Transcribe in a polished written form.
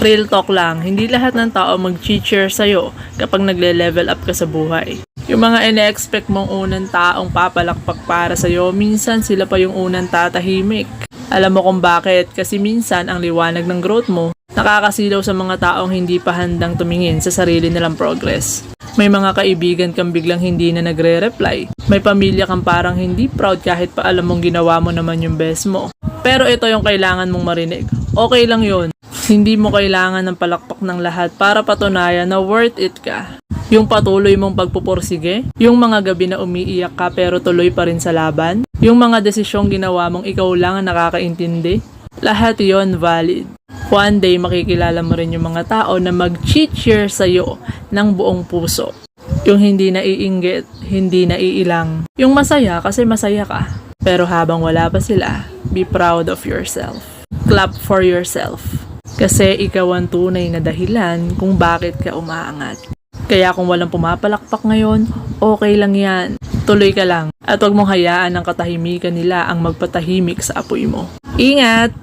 Real talk lang, hindi lahat ng tao mag-cheer sa'yo kapag nagle-level up ka sa buhay. Yung mga ine-expect mong unang taong papalakpak para sa'yo, minsan sila pa yung unang tatahimik. Alam mo kung bakit? Kasi minsan ang liwanag ng growth mo nakakasilaw sa mga taong hindi pa handang tumingin sa sarili nilang progress. May mga kaibigan kang biglang hindi na nagre-reply. May pamilya kang parang hindi proud kahit pa alam mong ginawa mo naman yung best mo. Pero ito yung kailangan mong marinig. Okay lang yun. Hindi mo kailangan ng palakpak ng lahat para patunayan na worth it ka. Yung patuloy mong pagpupursige, yung mga gabi na umiiyak ka pero tuloy pa rin sa laban, yung mga desisyong ginawa mong ikaw lang ang nakakaintindi, lahat yon valid. One day makikilala mo rin yung mga tao na mag-cheer sa'yo ng buong puso. Yung hindi naiinggit, hindi naiilang. Yung masaya kasi masaya ka. Pero habang wala pa sila, be proud of yourself. Clap for yourself. Kasi ikaw ang tunay na dahilan kung bakit ka umaangat. Kaya kung walang pumapalakpak ngayon, okay lang yan. Tuloy ka lang. At huwag mong hayaan ang katahimikan nila ang magpatahimik sa apoy mo. Ingat!